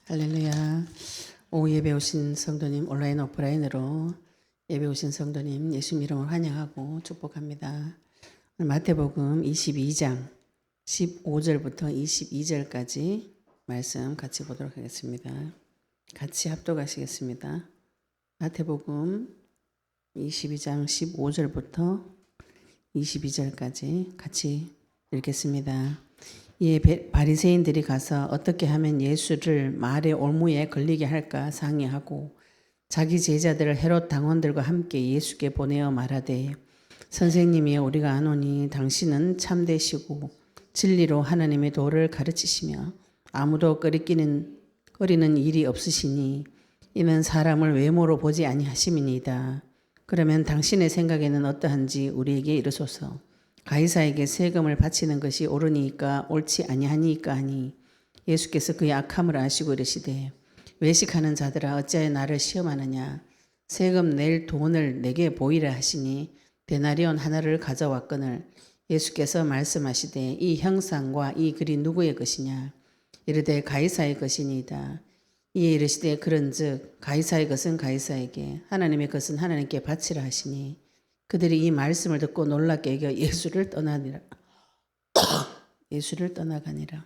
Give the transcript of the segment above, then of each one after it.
할렐루야. 오후 예배 오신 성도님, 온라인 오프라인으로 예배 오신 성도님 예수님 이름으로 환영하고 축복합니다. 오늘 마태복음 22장 15절부터 22절까지 말씀 같이 보도록 하겠습니다. 같이 합독하시겠습니다. 마태복음 22장 15절부터 22절까지 같이 읽겠습니다. 이에 바리새인들이 가서 어떻게 하면 예수를 말의 올무에 걸리게 할까 상의하고 자기 제자들을 헤롯 당원들과 함께 예수께 보내어 말하되 선생님이 우리가 아노니 당신은 참되시고 진리로 하나님의 도를 가르치시며 아무도 꺼리는 일이 없으시니 이는 사람을 외모로 보지 아니하심이니이다. 그러면 당신의 생각에는 어떠한지 우리에게 이르소서. 가이사에게 세금을 바치는 것이 옳으니까 옳지 아니하니까 하니 예수께서 그의 악함을 아시고 이르시되 외식하는 자들아 어찌하여 나를 시험하느냐. 세금 낼 돈을 내게 보이라 하시니 데나리온 하나를 가져왔거늘 예수께서 말씀하시되 이 형상과 이 글이 누구의 것이냐. 이르되 가이사의 것이니이다. 이에 이르시되 그런즉 가이사의 것은 가이사에게 하나님의 것은 하나님께 바치라 하시니 그들이 이 말씀을 듣고 놀랍게 여겨 예수를 떠나가니라.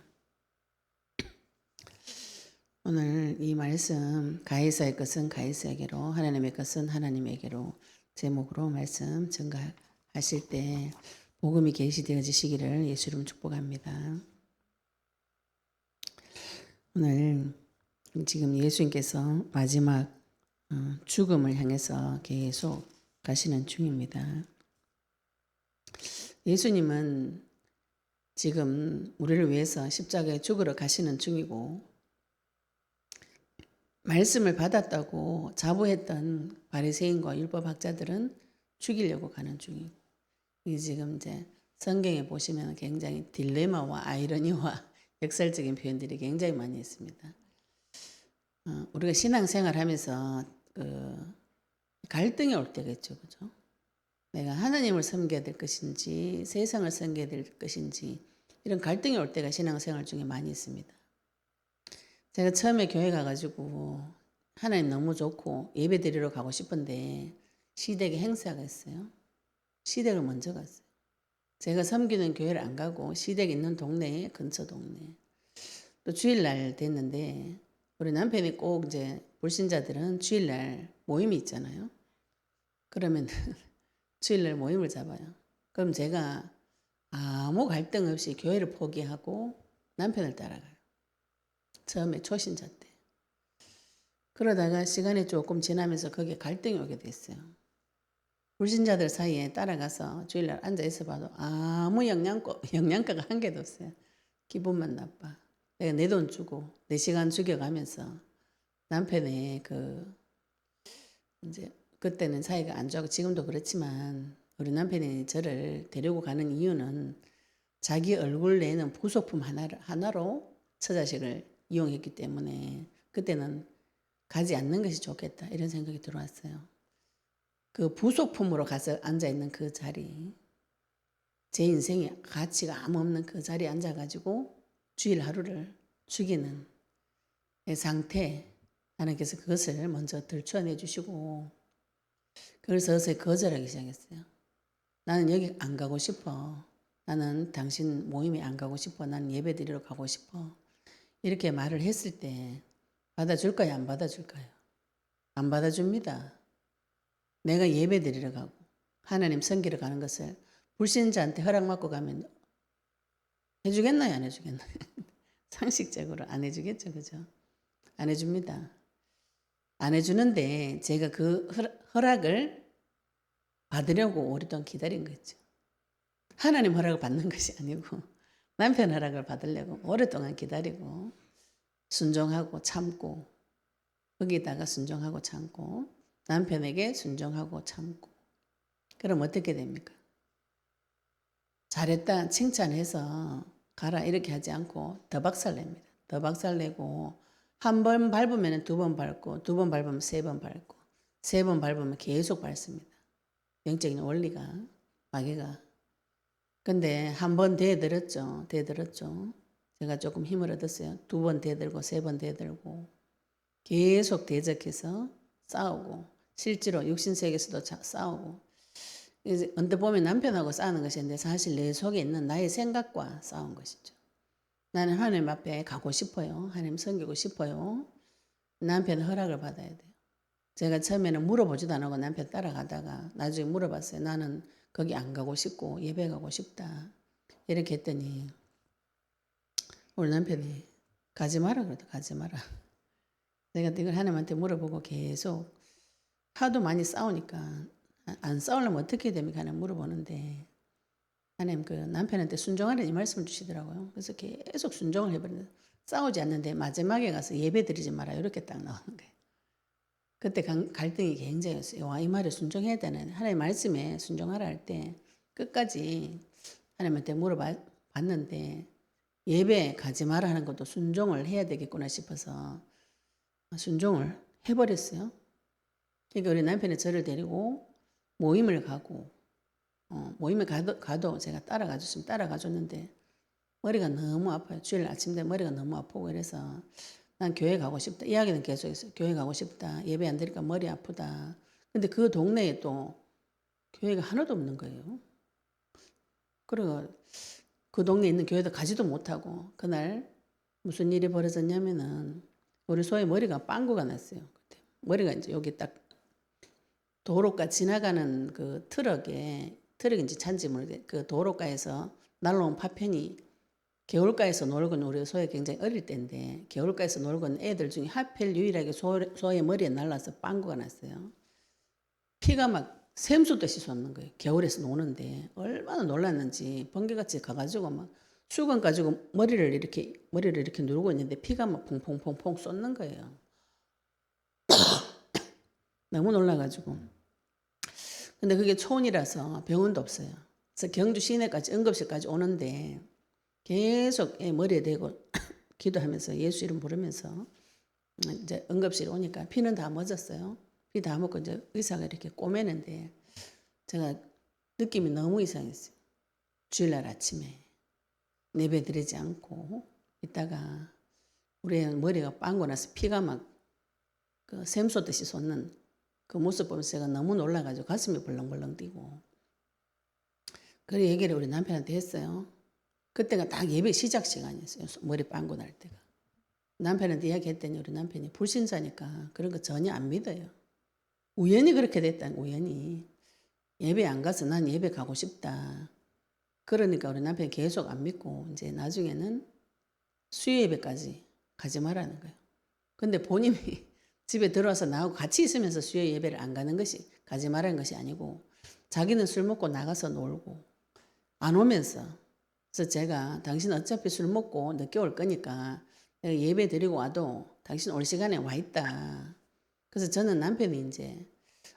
오늘 이 말씀 가이사의 것은 가이사에게로 하나님의 것은 하나님에게로 제목으로 말씀 전가하실 때 복음이 계시되어지시기를 예수 이름 축복합니다. 오늘 지금 예수님께서 마지막 죽음을 향해서 계속 가시는 중입니다. 예수님은 지금 우리를 위해서 십자가에 죽으러 가시는 중이고 말씀을 받았다고 자부했던 바리새인과 율법학자들은 죽이려고 가는 중이고 이 지금 이제 성경에 보시면 굉장히 딜레마와 아이러니와 역설적인 표현들이 굉장히 많이 있습니다. 우리가 신앙생활하면서 갈등이 올 때가 있죠, 그죠? 내가 하나님을 섬겨야 될 것인지 세상을 섬겨야 될 것인지 이런 갈등이 올 때가 신앙생활 중에 많이 있습니다. 제가 처음에 교회 가가지고 하나님 너무 좋고 예배 드리러 가고 싶은데 시댁에 행사가 있어요. 시댁을 먼저 갔어요. 제가 섬기는 교회를 안 가고 시댁 있는 동네에 근처 동네. 또 주일날 됐는데 우리 남편이 꼭 이제 불신자들은 주일날 모임이 있잖아요. 그러면 주일날 모임을 잡아요. 그럼 제가 아무 갈등 없이 교회를 포기하고 남편을 따라가요. 처음에 초신자 때. 그러다가 시간이 조금 지나면서 거기에 갈등이 오게 됐어요. 불신자들 사이에 따라가서 주일날 앉아 있어 봐도 아무 영양가가 한 개도 없어요. 기분만 나빠. 내가 내 돈 주고 내 시간 죽여가면서 남편의 이제 그때는 사이가 안 좋고 지금도 그렇지만 우리 남편이 저를 데리고 가는 이유는 자기 얼굴 내는 부속품 하나로 처자식을 이용했기 때문에 그때는 가지 않는 것이 좋겠다 이런 생각이 들어왔어요. 그 부속품으로 가서 앉아있는 그 자리, 제 인생에 가치가 아무 없는 그 자리에 앉아가지고 주일 하루를 죽이는 상태, 하나님께서 그것을 먼저 들춰내 주시고 그걸 서서히 거절하기 시작했어요. 나는 여기 안 가고 싶어. 나는 당신 모임에 안 가고 싶어. 나는 예배 드리러 가고 싶어. 이렇게 말을 했을 때 받아줄까요? 안 받아줄까요? 안 받아줍니다. 내가 예배 드리러 가고 하나님 섬기러 가는 것을 불신자한테 허락받고 가면 해주겠나요? 안 해주겠나요? 상식적으로 안 해주겠죠. 그죠? 안 해줍니다. 안 해주는데 제가 그 허락을 받으려고 오랫동안 기다린 거죠. 하나님 허락을 받는 것이 아니고 남편 허락을 받으려고 오랫동안 기다리고 순종하고 참고 거기다가 순종하고 참고 남편에게 순종하고 참고 그럼 어떻게 됩니까? 잘했다 칭찬해서 가라 이렇게 하지 않고 더 박살냅니다. 더 박살내고 한 번 밟으면 두 번 밟고 두 번 밟으면 세 번 밟고 세 번 밟으면 계속 밟습니다. 영적인 원리가 마귀가. 근데 한 번 대들었죠. 제가 조금 힘을 얻었어요. 2번 대들고 3번 대들고 계속 대적해서 싸우고 실제로 육신세계에서도 싸우고 이제 언뜻 보면 남편하고 싸우는 것인데 사실 내 속에 있는 나의 생각과 싸운 것이죠. 나는 하나님 앞에 가고 싶어요. 하나님 섬기고 싶어요. 남편 허락을 받아야 돼요. 제가 처음에는 물어보지도 않고 남편 따라가다가 나중에 물어봤어요. 나는 거기 안 가고 싶고 예배 가고 싶다. 이렇게 했더니 우리 남편이 가지 마라 그러다. 가지 마라. 내가 이걸 하나님한테 물어보고 계속 하도 많이 싸우니까 안 싸우려면 어떻게 됩니까? 하나님 물어보는데 하나님 그 남편한테 순종하라 이 말씀을 주시더라고요. 그래서 계속 순종을 해버렸는데 싸우지 않는데 마지막에 가서 예배 드리지 마라 이렇게 딱 나오는 거예요. 그때 갈등이 굉장했어요. 와, 이 말에 순종해야 되는 하나님 말씀에 순종하라 할 때 끝까지 하나님한테 물어봤는데 예배 가지 마라 하는 것도 순종을 해야 되겠구나 싶어서 순종을 해버렸어요. 그러니까 우리 남편이 저를 데리고 모임을 가고 모임에 가도 제가 따라가줬으면 따라가줬는데 머리가 너무 아파요. 주일 아침 때 머리가 너무 아프고 이래서 난 교회 가고 싶다. 이야기는 계속했어요. 교회 가고 싶다. 예배 안 드리니까 머리 아프다. 근데 그 동네에 또 교회가 하나도 없는 거예요. 그리고 그 동네에 있는 교회도 가지도 못하고 그날 무슨 일이 벌어졌냐면은 우리 소의 머리가 빵꾸가 났어요. 그때. 머리가 이제 여기 딱 도로가 지나가는 그 트럭인지 찬지 모르겠 그 도로가에서 날라온 파편이 겨울가에서 놀건 우리 소가 굉장히 어릴 때인데 겨울가에서 놀건 애들 중에 하필 유일하게 소의 머리에 날라서 빵꾸가 났어요. 피가 막 샘솟듯이 솟는 거예요. 겨울에서 노는데 얼마나 놀랐는지 번개같이 가가지고 막 수건 가지고 머리를 이렇게 누르고 있는데 피가 막 퐁퐁퐁퐁 쏟는 거예요. 너무 놀라가지고. 근데 그게 초원이라서 병원도 없어요. 그래서 경주 시내까지 응급실까지 오는데 계속 머리에 대고 기도하면서 예수 이름 부르면서 이제 응급실에 오니까 피는 다 멎었어요. 피 다 먹고 이제 의사가 이렇게 꼬매는데 제가 느낌이 너무 이상했어요. 주일날 아침에 예배 드리지 않고 있다가 우리 애는 머리가 빵고 나서 피가 막 그 샘솟듯이 솟는 그 모습 보면서 제가 너무 놀라가지고 가슴이 벌렁벌렁 뛰고 그래 얘기를 우리 남편한테 했어요. 그때가 딱 예배 시작 시간이었어요. 머리 빵고 날 때가. 남편한테 이야기했더니 우리 남편이 불신자니까 그런 거 전혀 안 믿어요. 우연히 그렇게 됐다는 우연히. 예배 안 가서 난 예배 가고 싶다. 그러니까 우리 남편이 계속 안 믿고 이제 나중에는 수요 예배까지 가지 말라는 거예요. 근데 본인이 집에 들어와서 나하고 같이 있으면서 수요 예배를 안 가는 것이 가지 말라는 것이 아니고 자기는 술 먹고 나가서 놀고 안 오면서 그래서 제가 당신 어차피 술 먹고 늦게 올 거니까 내가 예배 드리고 와도 당신 올 시간에 와 있다. 그래서 저는 남편이 이제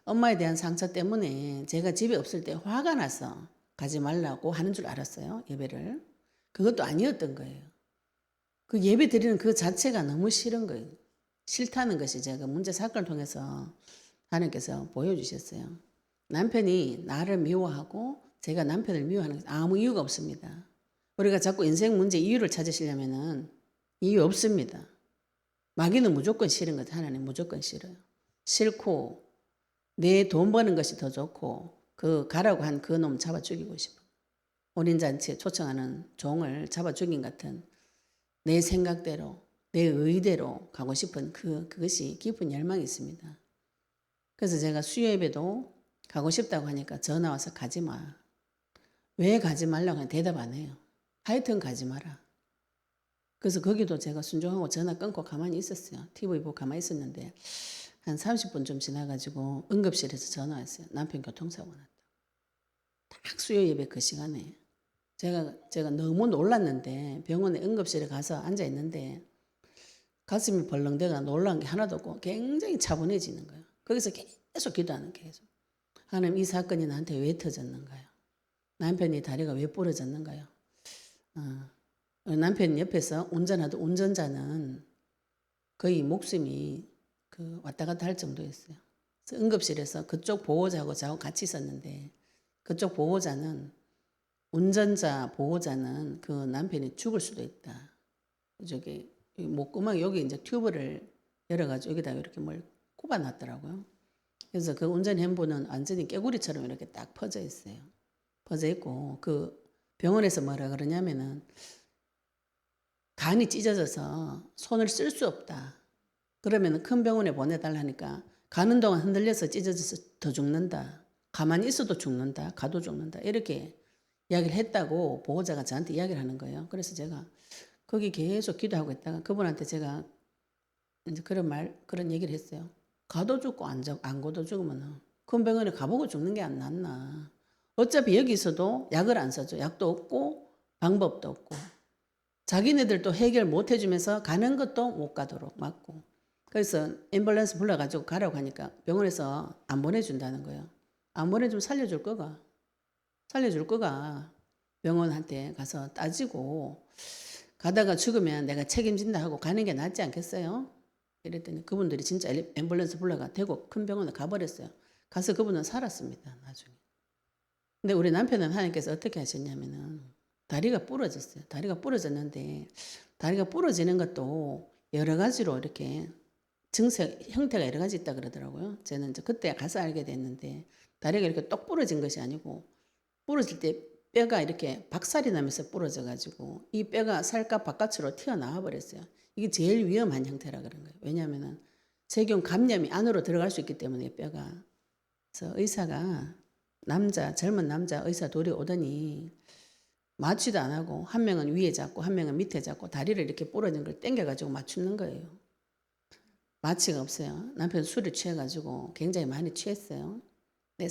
엄마에 대한 상처 때문에 제가 집에 없을 때 화가 나서 가지 말라고 하는 줄 알았어요. 예배를. 그것도 아니었던 거예요. 그 예배 드리는 그 자체가 너무 싫은 거예요. 싫다는 것이 제가 문제 사건을 통해서 하나님께서 보여주셨어요. 남편이 나를 미워하고 제가 남편을 미워하는 것은 아무 이유가 없습니다. 우리가 자꾸 인생 문제 이유를 찾으시려면은 이유 없습니다. 마귀는 무조건 싫은 것, 하나님 무조건 싫어요. 싫고 내 돈 버는 것이 더 좋고 그 가라고 한 그 놈 잡아 죽이고 싶어. 혼인잔치에 초청하는 종을 잡아 죽인 같은 내 생각대로 내 의대로 가고 싶은 그것이 깊은 열망이 있습니다. 그래서 제가 수요 예배도 가고 싶다고 하니까 전화 와서 가지 마. 왜 가지 말라고 하면 대답 안 해요. 하여튼 가지 마라. 그래서 거기도 제가 순종하고 전화 끊고 가만히 있었어요. TV 보고 가만히 있었는데 한 30분 좀 지나가지고 응급실에서 전화 왔어요. 남편 교통사고 났다. 딱 수요 예배 그 시간에 제가 너무 놀랐는데 병원에 응급실에 가서 앉아 있는데 가슴이 벌렁대가 놀란 게 하나도 없고 굉장히 차분해지는 거예요. 거기서 계속 기도하는 게 계속. 하나님 이 사건이 나한테 왜 터졌는가요? 남편이 다리가 왜 부러졌는가요? 남편 옆에서 운전하던 운전자는 거의 목숨이 왔다 갔다 할 정도였어요. 그래서 응급실에서 그쪽 보호자하고 저하고 같이 있었는데 그쪽 보호자는 운전자 보호자는 그 남편이 죽을 수도 있다. 저기 목구멍 여기 이제 튜브를 열어가지고 여기다 이렇게 뭘 꼽아놨더라고요. 그래서 그 운전햄부는 완전히 깨구리처럼 이렇게 딱 퍼져 있어요. 퍼져 있고 그 병원에서 뭐라 그러냐면은 간이 찢어져서 손을 쓸 수 없다. 그러면 큰 병원에 보내달라니까 가는 동안 흔들려서 찢어져서 더 죽는다. 가만히 있어도 죽는다. 가도 죽는다. 이렇게 이야기를 했다고 보호자가 저한테 이야기를 하는 거예요. 그래서 제가 거기 계속 기도하고 있다가 그분한테 제가 이제 그런 얘기를 했어요. 가도 죽고 안 가도 죽으면 큰 병원에 가보고 죽는 게 안 낫나. 어차피 여기서도 약을 안 써줘. 약도 없고 방법도 없고. 자기네들도 해결 못 해주면서 가는 것도 못 가도록 막고. 그래서 앰뷸런스 불러가지고 가라고 하니까 병원에서 안 보내준다는 거예요. 안 보내주면 살려줄 거가 병원한테 가서 따지고 가다가 죽으면 내가 책임진다 하고 가는 게 낫지 않겠어요? 이랬더니 그분들이 진짜 앰뷸런스 불러가 대구 큰 병원에 가버렸어요. 가서 그분은 살았습니다. 나중에. 근데 우리 남편은 하나님께서 어떻게 하셨냐면은 다리가 부러졌어요. 다리가 부러졌는데 다리가 부러지는 것도 여러 가지로 이렇게 형태가 여러 가지 있다 그러더라고요. 저는 이제 그때 가서 알게 됐는데 다리가 이렇게 똑 부러진 것이 아니고 부러질 때 뼈가 이렇게 박살이 나면서 부러져가지고 이 뼈가 살갗 바깥으로 튀어나와 버렸어요. 이게 제일 위험한 형태라 그런 거예요. 왜냐하면 세균 감염이 안으로 들어갈 수 있기 때문에 뼈가. 그래서 의사가 젊은 남자 의사 둘이 오더니 마취도 안 하고 한 명은 위에 잡고 한 명은 밑에 잡고 다리를 이렇게 부러진 걸 당겨가지고 맞추는 거예요. 마취가 없어요. 남편 술을 취해가지고 굉장히 많이 취했어요. 근데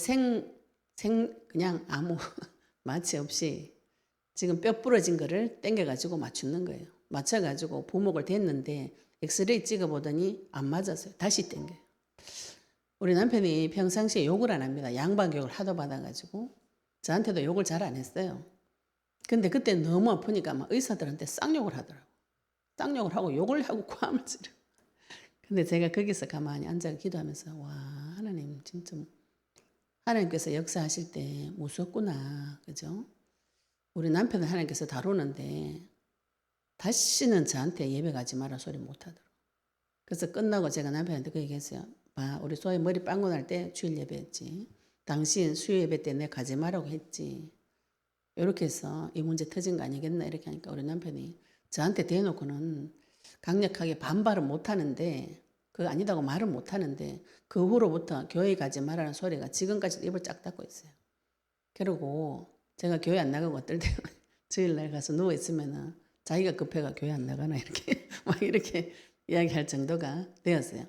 그냥 아무 마취 없이 지금 뼈 부러진 거를 당겨가지고 맞추는 거예요. 맞춰가지고 부목을 댔는데 엑스레이 찍어보더니 안 맞았어요. 다시 당겨요. 우리 남편이 평상시에 욕을 안 합니다. 양반교육을 하도 받아가지고 저한테도 욕을 잘 안 했어요. 근데 그때 너무 아프니까 막 의사들한테 쌍욕을 하더라고. 쌍욕을 하고 욕을 하고 고함을 지르. 근데 제가 거기서 가만히 앉아 기도하면서 와 하나님 진짜 하나님께서 역사하실 때 무섭구나. 그죠? 우리 남편은 하나님께서 다루는데 다시는 저한테 예배 가지 마라 소리 못하더라고. 그래서 끝나고 제가 남편한테 그 얘기했어요. 우리 소희 머리 빵꾸 날 때 주일 예배했지. 당신 수요 예배 때 내 가지 말라고 했지. 이렇게 해서 이 문제 터진 거 아니겠나 이렇게 하니까 우리 남편이 저한테 대놓고는 강력하게 반발은 못하는데 그거 아니다고 말은 못하는데 그 후로부터 교회 가지 말라는 소리가 지금까지 입을 쫙 닫고 있어요. 그리고 제가 교회 안 나가고 어떨 때 주일날 가서 누워있으면 자기가 급해가 교회 안 나가나 이렇게 막 이렇게 이야기할 정도가 되었어요.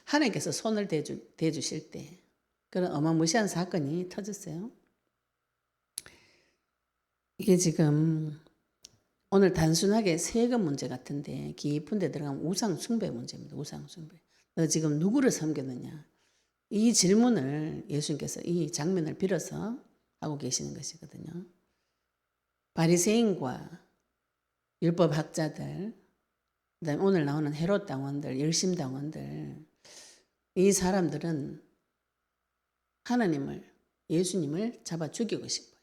하나님께서 손을 대주실 때 그런 어마무시한 사건이 터졌어요. 이게 지금 오늘 단순하게 세금 문제 같은데 깊은 데 들어가면 우상 숭배 문제입니다. 우상 숭배. 너 지금 누구를 섬겼느냐. 이 질문을 예수님께서 이 장면을 빌어서 하고 계시는 것이거든요. 바리새인과 율법학자들, 그다음에 오늘 나오는 헤롯 당원들, 열심 당원들, 이 사람들은 예수님을 잡아 죽이고 싶어요.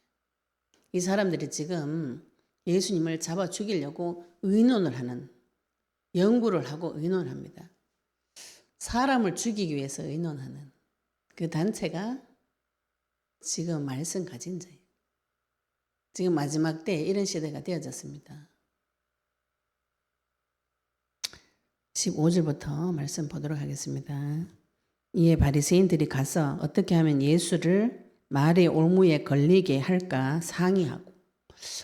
이 사람들이 지금 예수님을 잡아 죽이려고 의논을 하는, 연구를 하고 의논을 합니다. 사람을 죽이기 위해서 의논하는 그 단체가 지금 말씀 가진 자예요. 지금 마지막 때 이런 시대가 되어졌습니다. 15절부터 말씀 보도록 하겠습니다. 이에 바리새인들이 가서 어떻게 하면 예수를 말의 올무에 걸리게 할까 상의하고,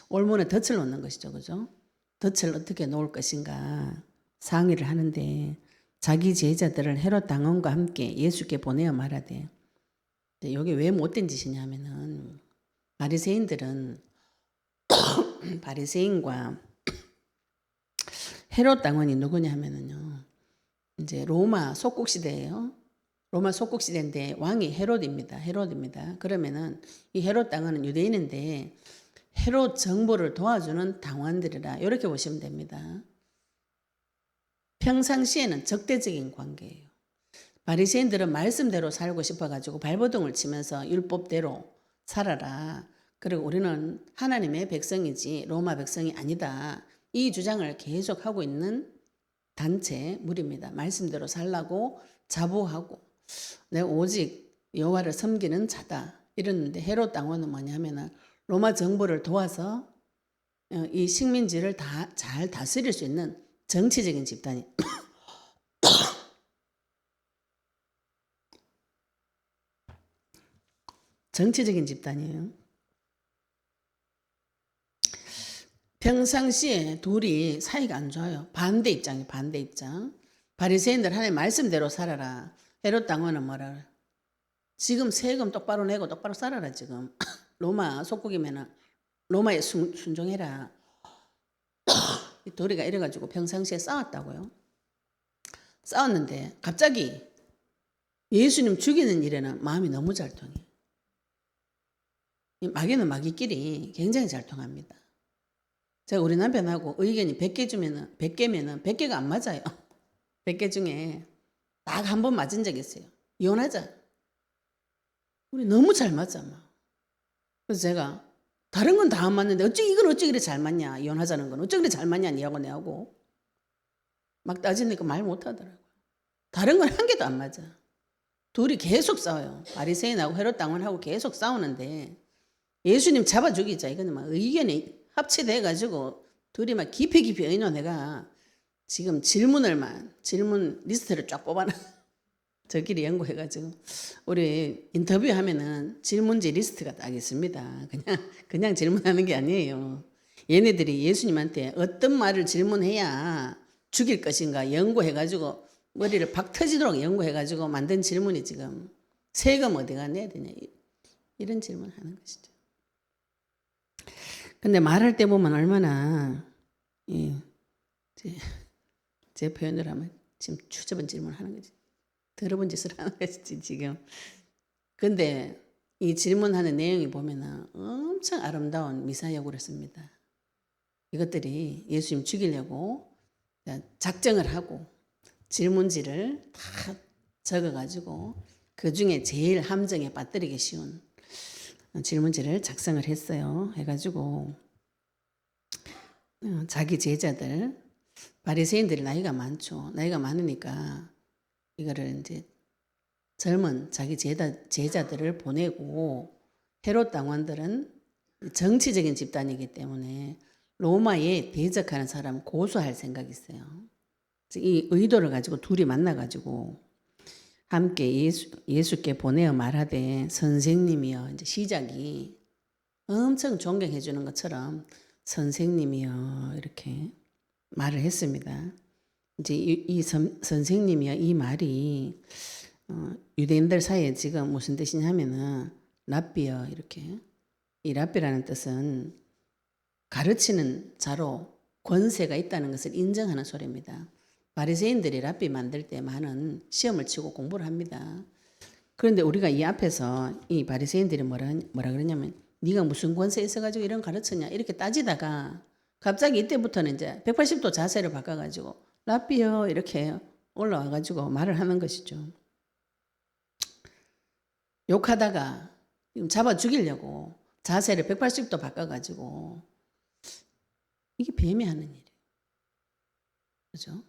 올무는 덫을 놓는 것이죠. 그죠? 덫을 어떻게 놓을 것인가 상의를 하는데 자기 제자들을 헤롯 당원과 함께 예수께 보내어 말하되, 이게 왜 못된 짓이냐면은 바리새인들은 바리새인과 헤롯 당원이 누구냐 하면은요, 이제 로마 속국 시대예요. 로마 속국 시대인데 왕이 헤롯입니다. 그러면은 이 헤롯 당원은 유대인인데 헤롯 정부를 도와주는 당원들이라 이렇게 보시면 됩니다. 평상시에는 적대적인 관계예요. 바리새인들은 말씀대로 살고 싶어가지고 발버둥을 치면서 율법대로 살아라. 그리고 우리는 하나님의 백성이지 로마 백성이 아니다. 이 주장을 계속 하고 있는 단체 무리입니다. 말씀대로 살라고 자부하고 내가 오직 여호와를 섬기는 자다 이랬는데 헤롯 왕은 뭐냐면은 로마 정부를 도와서 이 식민지를 잘 다스릴 수 있는 정치적인 집단이 정치적인 집단이에요. 평상시에 둘이 사이가 안 좋아요. 반대 입장이에요. 반대 입장. 바리새인들 하나님 말씀대로 살아라. 헤롯 왕은 뭐라? 지금 세금 똑바로 내고 똑바로 살아라 지금. 로마 속국이면은 로마에 순종해라. 이 둘이가 이래가지고 평상시에 싸웠다고요. 싸웠는데 갑자기 예수님 죽이는 일에는 마음이 너무 잘 통해. 마귀는 마귀끼리 굉장히 잘 통합니다. 제가 우리 남편하고 의견이 100개 주면은 100개면은 100개가 안 맞아요. 100개 중에 딱 한 번 맞은 적 있어요. 이혼하자. 우리 너무 잘 맞아. 막. 그래서 제가 다른 건 다 안 맞는데 이건 어찌 그래 잘 맞냐. 이혼하자는 건 어찌 그래 잘 맞냐. 니하고 내하고. 막 따지니까 말 못하더라고요. 다른 건 한 개도 안 맞아. 둘이 계속 싸워요. 바리새인하고 헤롯 왕하고 계속 싸우는데 예수님 잡아 죽이자. 이거는 막 의견이 합치돼가지고 둘이 막 깊이 의논해가 지금 질문 리스트를 쫙 뽑아놔. 저끼리 연구해가지고 우리 인터뷰하면은 질문지 리스트가 딱 있습니다. 그냥 질문하는 게 아니에요. 얘네들이 예수님한테 어떤 말을 질문해야 죽일 것인가 연구해가지고 머리를 박 터지도록 연구해가지고 만든 질문이 지금 세금 어디가 내야 되냐 이런 질문하는 것이죠. 근데 말할 때 보면 얼마나 제 표현을 하면 지금 추접한 질문을 하는 거지. 더러운 짓을 하는 것이지 지금. 근데 이 질문하는 내용이 보면은 엄청 아름다운 미사여구를 씁니다. 이것들이 예수님 죽이려고 작정을 하고 질문지를 다 적어가지고 그 중에 제일 함정에 빠뜨리기 쉬운 질문지를 작성을 했어요. 해가지고 자기 제자들 바리새인들이 나이가 많죠. 나이가 많으니까 이거를 이제 젊은 자기 제자들을 보내고 헤롯 왕들은 정치적인 집단이기 때문에 로마에 대적하는 사람 고소할 생각이 있어요. 이 의도를 가지고 둘이 만나가지고 함께 예수께 보내어 말하되 선생님이여 이제 시작이 엄청 존경해 주는 것처럼 선생님이여 이렇게 말을 했습니다. 이제 이 선생님이여 이 말이 유대인들 사이에 지금 무슨 뜻이냐면은 랍비여 이렇게 이 랍비라는 뜻은 가르치는 자로 권세가 있다는 것을 인정하는 소리입니다. 바리새인들이 랍비 만들 때 많은 시험을 치고 공부를 합니다. 그런데 우리가 이 앞에서 이 바리새인들이 뭐라 그러냐면 네가 무슨 권세 있어가지고 이런 가르치냐 이렇게 따지다가 갑자기 이때부터는 이제 180도 자세를 바꿔가지고 랍비요 이렇게 올라와가지고 말을 하는 것이죠. 욕하다가 잡아 죽이려고 자세를 180도 바꿔가지고 이게 뱀이 하는 일이에요. 그죠?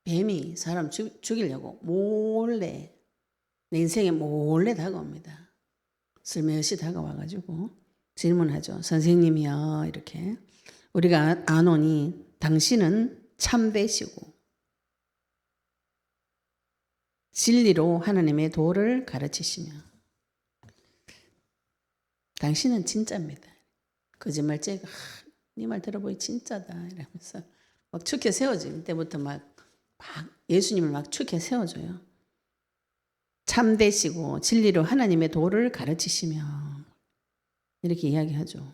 뱀이 사람 죽이려고 몰래 내 인생에 몰래 다가옵니다. 슬며시 다가와가지고 질문하죠. 선생님이요 이렇게 우리가 아노니 당신은 참되시고 진리로 하나님의 도를 가르치시며 당신은 진짜입니다. 거짓말쟁이가 네 말 들어보니 진짜다 이러면서 막 축해 세워줘. 이때부터 막 예수님을 막 축해 세워줘요. 참되시고 진리로 하나님의 도를 가르치시며 이렇게 이야기하죠.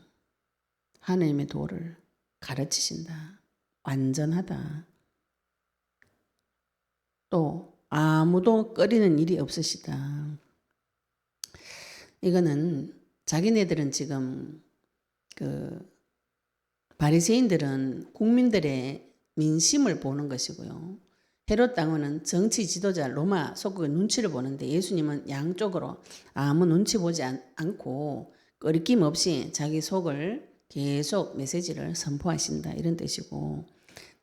하나님의 도를 가르치신다. 완전하다. 또 아무도 꺼리는 일이 없으시다. 이거는 자기네들은 지금 바리새인들은 국민들의 민심을 보는 것이고요. 헤롯 왕은 정치 지도자 로마 속국의 눈치를 보는데 예수님은 양쪽으로 아무 눈치 보지 않고 꺼리낌 없이 자기 속을 계속 메시지를 선포하신다 이런 뜻이고,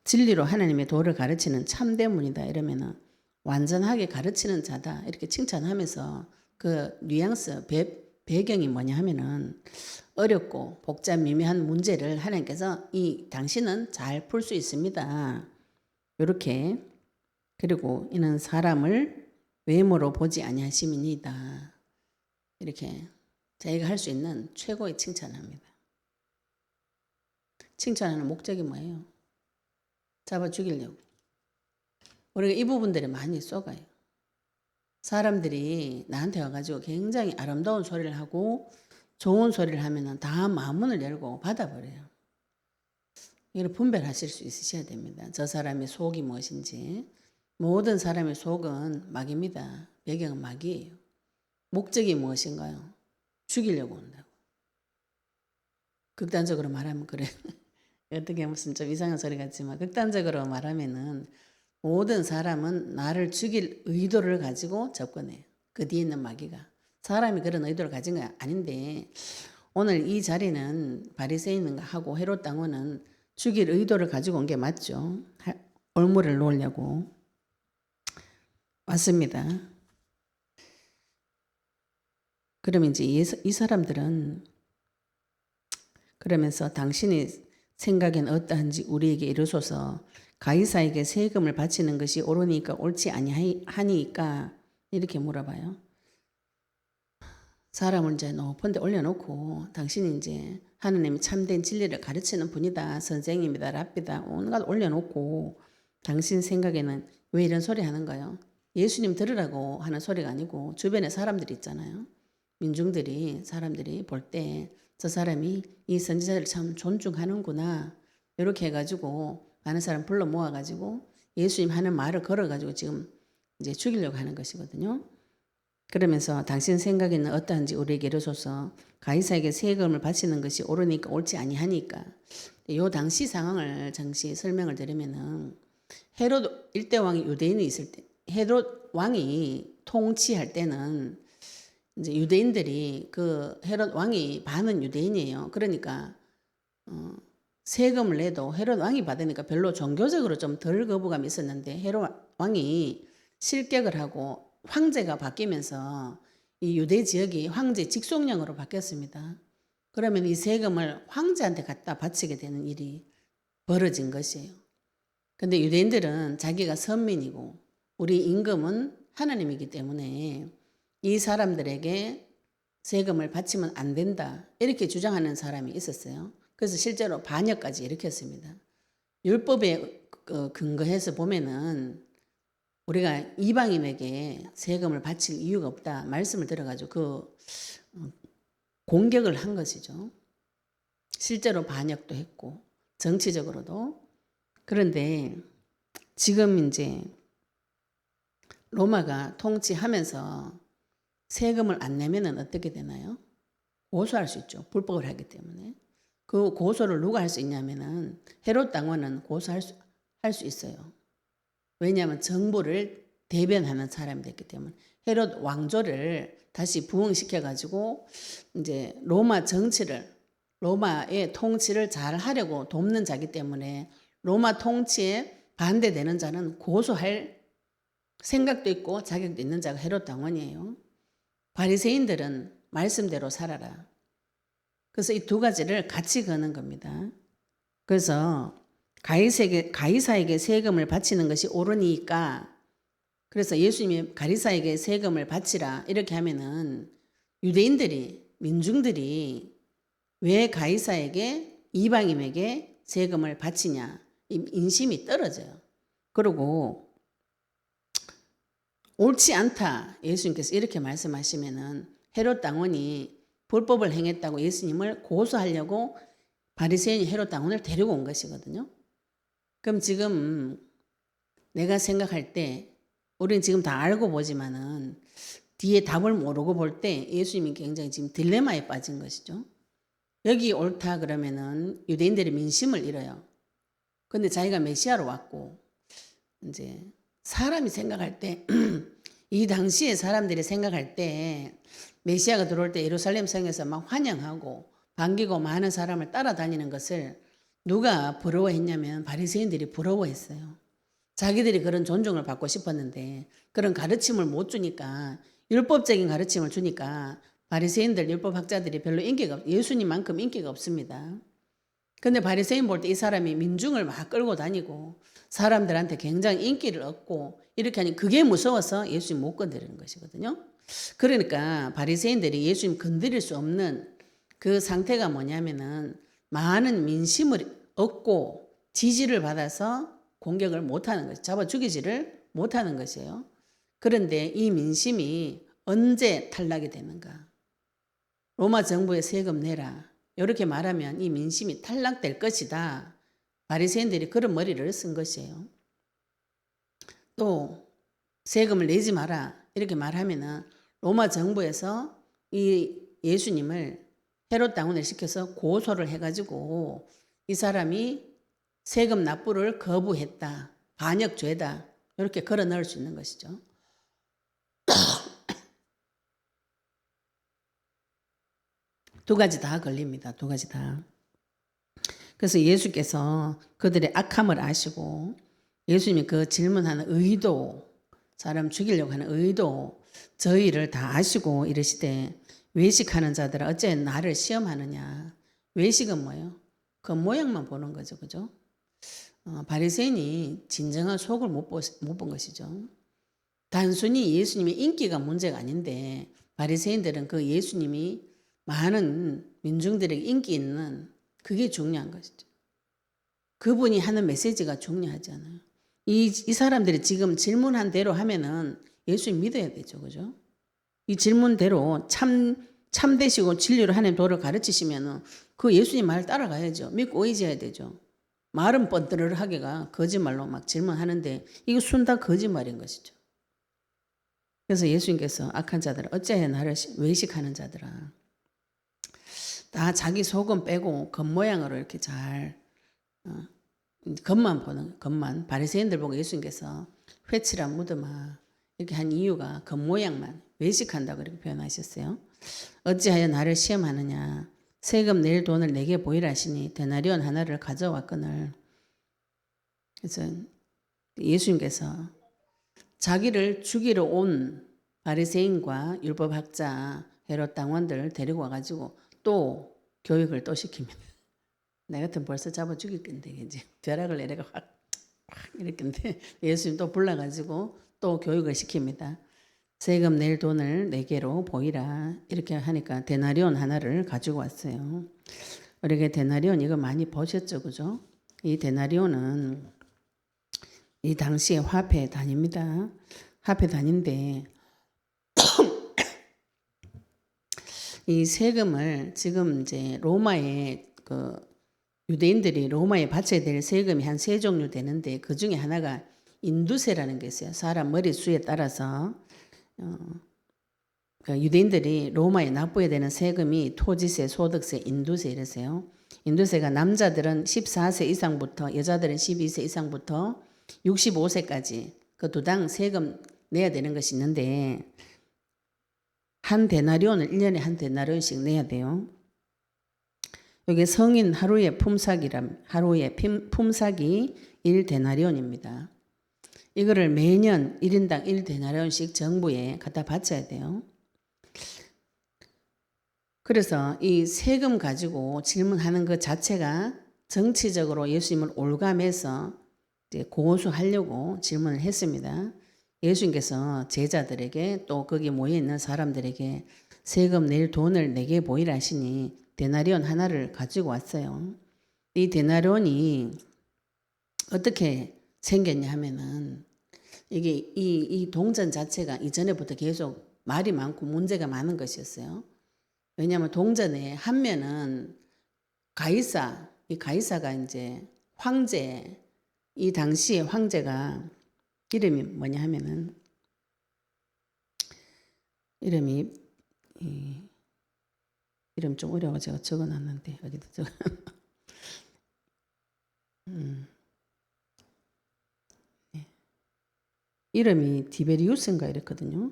진리로 하나님의 도를 가르치는 참되문이다 이러면은 완전하게 가르치는 자다 이렇게 칭찬하면서 그 뉘앙스 배경이 뭐냐 하면은 어렵고 복잡 미묘한 문제를 하나님께서 당신은 잘 풀 수 있습니다. 이렇게. 그리고 이는 사람을 외모로 보지 아니하심이니이다. 이렇게 자기가 할 수 있는 최고의 칭찬합니다. 칭찬하는 목적이 뭐예요? 잡아 죽이려고. 우리가 이 부분들이 많이 쏘가요. 사람들이 나한테 와가지고 굉장히 아름다운 소리를 하고 좋은 소리를 하면은 다 마음문을 열고 받아버려요. 이걸 분별하실 수 있으셔야 됩니다. 저 사람의 속이 무엇인지. 모든 사람의 속은 마귀입니다. 배경은 마귀예요. 목적이 무엇인가요? 죽이려고 온다고. 극단적으로 말하면 그래. 어떻게 무슨 좀 이상한 소리 같지만 극단적으로 말하면은 모든 사람은 나를 죽일 의도를 가지고 접근해요. 그 뒤에 있는 마귀가. 사람이 그런 의도를 가진 건 아닌데 오늘 이 자리는 바리새인하고 헤롯 당원은 죽일 의도를 가지고 온 게 맞죠. 올무를 놓으려고 왔습니다. 그러면 이제 이 사람들은 그러면서 당신이 생각엔 어떠한지 우리에게 이르소서. 가이사에게 세금을 바치는 것이 옳으니까 옳지 아니하니까 이렇게 물어봐요. 사람을 이제 높은 데 올려놓고 당신이 이제 하느님이 참된 진리를 가르치는 분이다. 선생님이다. 랍비다. 온갖 올려놓고 당신 생각에는 왜 이런 소리 하는 거예요? 예수님 들으라고 하는 소리가 아니고 주변에 사람들이 있잖아요. 민중들이 사람들이 볼 때 저 사람이 이 선지자를 참 존중하는구나. 이렇게 해가지고 많은 사람 불러 모아가지고 예수님 하는 말을 걸어가지고 지금 이제 죽이려고 하는 것이거든요. 그러면서 당신 생각에는 어떠한지 우리에게 이르소서. 가이사에게 세금을 바치는 것이 옳으니까 옳지 아니하니까. 요 당시 상황을 잠시 설명을 드리면은 헤롯 일대 왕이 유대인이 있을 때, 헤롯 왕이 통치할 때는 이제 유대인들이 그 헤롯 왕이 반은 유대인이에요. 그러니까 세금을 내도 헤롯 왕이 받으니까 별로 종교적으로 좀 덜 거부감이 있었는데 헤롯 왕이 실격을 하고 황제가 바뀌면서 이 유대 지역이 황제 직속령으로 바뀌었습니다. 그러면 이 세금을 황제한테 갖다 바치게 되는 일이 벌어진 것이에요. 근데 유대인들은 자기가 선민이고 우리 임금은 하나님이기 때문에 이 사람들에게 세금을 바치면 안 된다 이렇게 주장하는 사람이 있었어요. 그래서 실제로 반역까지 일으켰습니다. 율법에 근거해서 보면은 우리가 이방인에게 세금을 바칠 이유가 없다 말씀을 들어가지고 그 공격을 한 것이죠. 실제로 반역도 했고 정치적으로도. 그런데 지금 이제 로마가 통치하면서 세금을 안 내면은 어떻게 되나요? 고소할 수 있죠. 불법을 하기 때문에. 그 고소를 누가 할 수 있냐면은 헤롯 당원은 고소할 수 있어요. 왜냐하면 정부를 대변하는 사람이 됐기 때문에. 헤롯 왕조를 다시 부흥시켜 가지고 이제 로마 정치를, 로마의 통치를 잘 하려고 돕는 자기 때문에 로마 통치에 반대되는 자는 고소할 생각도 있고 자격도 있는 자가 헤롯 당원이에요. 바리새인들은 말씀대로 살아라. 그래서 이 두 가지를 같이 거는 겁니다. 그래서 가이사에게 세금을 바치는 것이 옳으니까, 그래서 예수님이 가이사에게 세금을 바치라 이렇게 하면은 유대인들이, 민중들이 왜 가이사에게, 이방인에게 세금을 바치냐, 인심이 떨어져요. 그리고 옳지 않다 예수님께서 이렇게 말씀하시면은 헤롯 당원이 불법을 행했다고 예수님을 고소하려고 바리새인이 헤롯 당원을 데리고 온 것이거든요. 그럼 지금 내가 생각할 때 우리는 지금 다 알고 보지만은 뒤에 답을 모르고 볼 때 예수님이 굉장히 지금 딜레마에 빠진 것이죠. 여기 옳다 그러면은 유대인들의 민심을 잃어요. 근데 자기가 메시아로 왔고 이제 사람이 생각할 때 이 당시에 사람들이 생각할 때 메시아가 들어올 때 예루살렘 성에서 막 환영하고 반기고 많은 사람을 따라다니는 것을 누가 부러워했냐면 바리새인들이 부러워했어요. 자기들이 그런 존중을 받고 싶었는데 그런 가르침을 못 주니까, 율법적인 가르침을 주니까 바리새인들, 율법학자들이 별로 예수님만큼 인기가 없습니다. 근데 바리새인 볼 때 이 사람이 민중을 막 끌고 다니고 사람들한테 굉장히 인기를 얻고 이렇게 하니 그게 무서워서 예수님 못 건드리는 것이거든요. 그러니까 바리새인들이 예수님 건드릴 수 없는 그 상태가 뭐냐면은 많은 민심을 얻고 지지를 받아서 공격을 못하는 것이, 잡아 죽이지를 못하는 것이에요. 그런데 이 민심이 언제 탈락이 되는가? 로마 정부에 세금 내라, 이렇게 말하면 이 민심이 탈락될 것이다. 바리새인들이 그런 머리를 쓴 것이에요. 또 세금을 내지 마라 이렇게 말하면은 로마 정부에서 이 예수님을 헤롯 당원을 시켜서 고소를 해가지고 이 사람이 세금 납부를 거부했다, 반역죄다, 이렇게 걸어 넣을 수 있는 것이죠. 두 가지 다 걸립니다. 두 가지 다. 그래서 예수께서 그들의 악함을 아시고 예수님이 그 질문하는 의도, 사람 죽이려고 하는 의도, 저희를 다 아시고 이르시되 외식하는 자들아 어째 나를 시험하느냐. 외식은 뭐예요? 그 모양만 보는 거죠. 그죠? 바리새인이 진정한 속을 못 본 것이죠. 단순히 예수님의 인기가 문제가 아닌데 바리새인들은 그 예수님이 많은 민중들에게 인기 있는 그게 중요한 것이죠. 그분이 하는 메시지가 중요하잖아요. 이 사람들이 지금 질문한 대로 하면은 예수님 믿어야 되죠. 그죠? 이 질문대로 참되시고 진리로 하나님 도를 가르치시면은 그 예수님 말 따라가야죠. 믿고 의지해야 되죠. 말은 뻔뜨르하게가 거짓말로 막 질문하는데 이거 순다 거짓말인 것이죠. 그래서 예수님께서 악한 자들아 어찌하여 나를 외식하는 자들아, 다 자기 속은 빼고 겉모양으로 이렇게 잘 겉만 보는 겉만. 바리새인들 보고 예수님께서 회칠한 무덤아 이렇게 한 이유가 겉모양만 외식한다고 이렇게 표현하셨어요. 어찌하여 나를 시험하느냐. 세금 낼 돈을 내게 보이라 하시니 데나리온 하나를 가져왔거늘. 그래서 예수님께서 자기를 죽이러 온 바리새인과 율법학자 헤롯 당원들을 데리고 와가지고 또 교육을 또 시킵니다. 내 같으면 벌써 잡아 죽일 건데 이제 벼락을 내려가 확 이렇게 예수님 또 불러가지고 또 교육을 시킵니다. 세금 낼 돈을 내게로 보이라 이렇게 하니까 데나리온 하나를 가지고 왔어요. 우리가 데나리온 이거 많이 보셨죠, 그죠? 이 데나리온은 이 당시에 화폐 단위입니다. 화폐 단위인데 이 세금을 지금 이제 로마의 유대인들이 로마에 바쳐야 될 세금이 한 세 종류 되는데 그 중에 하나가 인두세라는 게 있어요. 사람 머릿수에 따라서 유대인들이 로마에 납부해야 되는 세금이 토지세, 소득세, 인두세 이러세요. 인두세가 남자들은 14세 이상부터 여자들은 12세 이상부터 65세까지 그 두 당 세금 내야 되는 것이 있는데 한 데나리온을 1년에 한 데나리온씩 내야 돼요. 여기 성인 하루의 품삯이 1데나리온입니다. 이거를 매년 1인당 1데나리온씩 정부에 갖다 바쳐야 돼요. 그래서 이 세금 가지고 질문하는 것 자체가 정치적으로 예수님을 올감해서 이제 고소하려고 질문을 했습니다. 예수님께서 제자들에게 또 거기 모여있는 사람들에게 세금 낼 돈을 내게 보이라 하시니 데나리온 하나를 가지고 왔어요. 이 데나리온이 어떻게 생겼냐 하면은 이게 이 동전 자체가 이전에부터 계속 말이 많고 문제가 많은 것이었어요. 왜냐하면 동전의 한 면은 가이사, 이 가이사가 이제 황제, 이 당시의 황제가 이름이 뭐냐 하면은 이름 좀 어려워 제가 적어놨는데 어디다 적어? 네. 이름이 디베리우스인가 이랬거든요.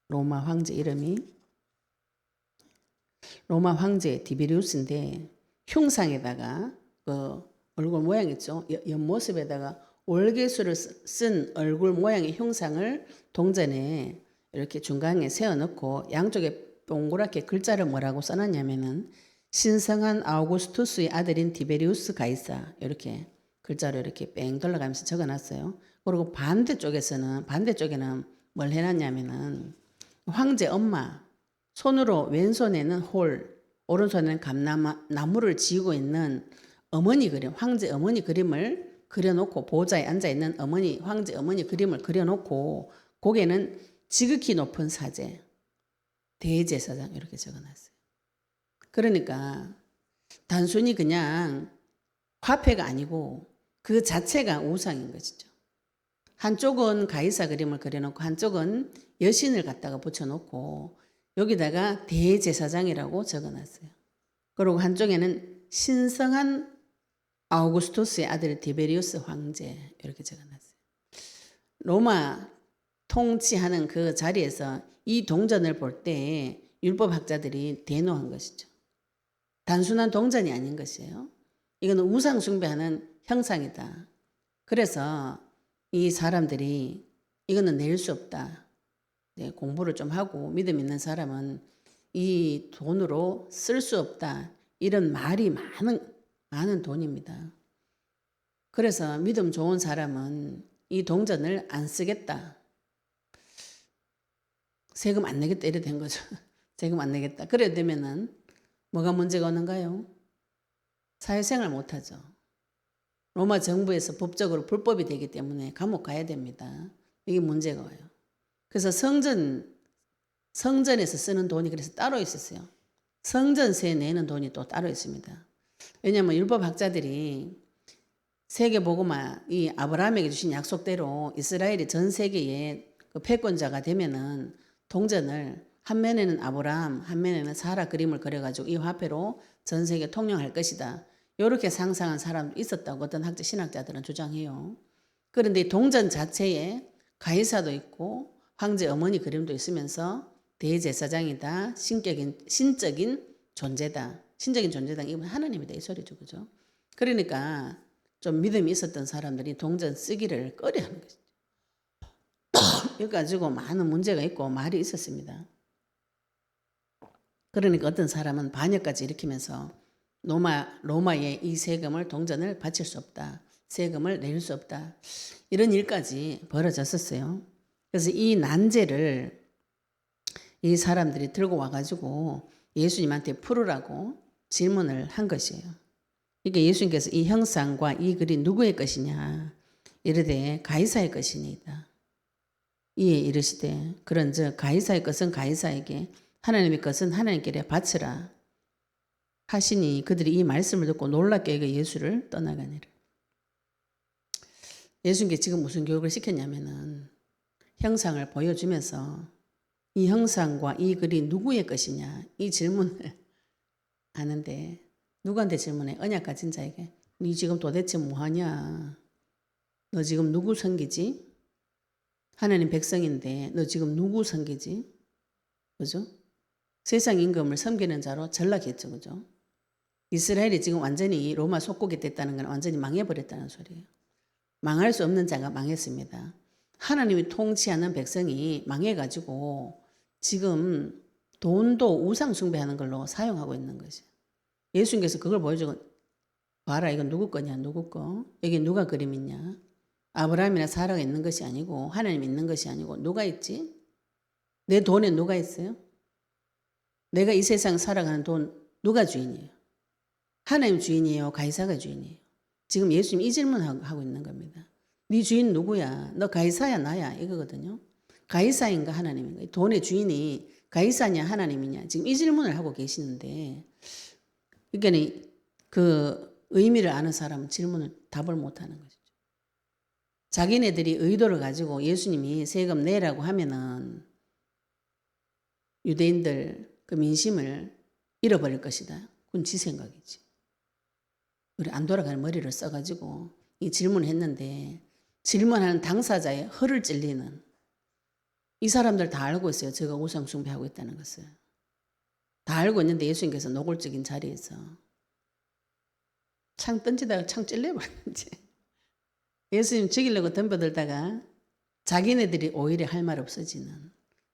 로마 황제 이름이. 로마 황제 디베리우스인데 흉상에다가 그 얼굴 모양 있죠. 옆모습에다가 월계수를 쓴 얼굴 모양의 흉상을 동전에 이렇게 중간에 세워놓고 양쪽에 동그랗게 글자를 뭐라고 써놨냐면은 신성한 아우구스투스의 아들인 디베리우스 가이사 이렇게 글자로 이렇게 뺑 돌아가면서 적어놨어요. 그리고 반대쪽에는 뭘 해놨냐면은 황제 엄마 손으로 왼손에는 홀, 오른손에는 감나무를 쥐고 있는 어머니 그림, 황제 어머니 그림을 그려놓고 보좌에 앉아있는 황제 어머니 그림을 그려놓고 고개는 지극히 높은 사제, 대제사장 이렇게 적어놨어요. 그러니까 단순히 그냥 화폐가 아니고 그 자체가 우상인 것이죠. 한쪽은 가이사 그림을 그려놓고 한쪽은 여신을 갖다가 붙여놓고 여기다가 대제사장이라고 적어놨어요. 그리고 한쪽에는 신성한 아우구스투스의 아들 디베리우스 황제 이렇게 적어놨어요. 로마 통치하는 그 자리에서 이 동전을 볼 때 율법학자들이 대노한 것이죠. 단순한 동전이 아닌 것이에요. 이거는 우상 숭배하는 형상이다. 그래서 이 사람들이 이거는 낼 수 없다. 네, 공부를 좀 하고 믿음 있는 사람은 이 돈으로 쓸 수 없다. 이런 말이 많은 돈입니다. 그래서 믿음 좋은 사람은 이 동전을 안 쓰겠다. 세금 안 내겠다 이래 된 거죠. 세금 안 내겠다. 그래 되면은 뭐가 문제가 오는가요? 사회생활 못하죠. 로마 정부에서 법적으로 불법이 되기 때문에 감옥 가야 됩니다. 이게 문제가 와요. 그래서 성전에서 쓰는 돈이 그래서 따로 있었어요. 성전세 내는 돈이 또 따로 있습니다. 왜냐하면 율법학자들이 세계복음화 이 아브라함에게 주신 약속대로 이스라엘이 전 세계의 그 패권자가 되면은 동전을 한 면에는 아브라함, 한 면에는 사라 그림을 그려가지고 이 화폐로 전 세계 통용할 것이다. 이렇게 상상한 사람도 있었다고 어떤 신학자들은 주장해요. 그런데 동전 자체에 가이사도 있고 황제 어머니 그림도 있으면서 대제사장이다. 신적인 존재다. 신적인 존재다. 이건 하나님이다. 이 소리죠. 그죠? 그러니까 좀 믿음이 있었던 사람들이 동전 쓰기를 꺼려하는 것이죠. 이거 가지고 많은 문제가 있고 말이 있었습니다. 그러니까 어떤 사람은 반역까지 일으키면서 로마에 이 세금을 동전을 바칠 수 없다. 세금을 낼 수 없다. 이런 일까지 벌어졌었어요. 그래서 이 난제를 이 사람들이 들고 와가지고 예수님한테 풀으라고 질문을 한 것이에요. 그러니까 예수님께서 이 형상과 이 글이 누구의 것이냐 이르되 가이사의 것이니이다. 이에 이르시되 그런즉 가이사의 것은 가이사에게 하나님의 것은 하나님께 바치라 하시니 그들이 이 말씀을 듣고 놀랍게 여겨 예수를 떠나가니라. 예수님께 지금 무슨 교육을 시켰냐면은 형상을 보여주면서 이 형상과 이 글이 누구의 것이냐 이 질문을 하는데 누구한테 질문해? 언약 가진 자에게. 니 지금 도대체 뭐하냐? 너 지금 누구 섬기지? 하나님 백성인데 너 지금 누구 섬기지? 그죠? 세상 임금을 섬기는 자로 전락했죠. 그죠? 이스라엘이 지금 완전히 로마 속국이 됐다는 건 완전히 망해버렸다는 소리예요. 망할 수 없는 자가 망했습니다. 하나님이 통치하는 백성이 망해가지고 지금 돈도 우상 숭배하는 걸로 사용하고 있는 것이에요. 예수님께서 그걸 보여주고 봐라 이건 누구 거냐 누구 거 여기 누가 그림 있냐 아브라함이나 사라가 있는 것이 아니고 하나님 있는 것이 아니고 누가 있지? 내 돈에 누가 있어요? 내가 이 세상 살아가는 돈 누가 주인이에요? 하나님 주인이에요? 가이사가 주인이에요? 지금 예수님 이 질문하고 있는 겁니다. 네 주인 누구야? 너 가이사야 나야? 이거거든요. 가이사인가 하나님인가? 돈의 주인이 가이사냐 하나님이냐? 지금 이 질문을 하고 계시는데 그러니까 그 의미를 아는 사람은 질문을 답을 못하는 것이죠. 자기네들이 의도를 가지고 예수님이 세금 내라고 하면은 유대인들 그 민심을 잃어버릴 것이다. 그건 지 생각이지. 우리 안 돌아가는 머리를 써가지고 이 질문을 했는데 질문하는 당사자의 허를 찔리는 이 사람들 다 알고 있어요. 제가 우상 숭배하고 있다는 것을. 다 알고 있는데 예수님께서 노골적인 자리에서 창 던지다가 창 찔려버렸는지 예수님 죽이려고 덤벼들다가 자기네들이 오히려 할 말 없어지는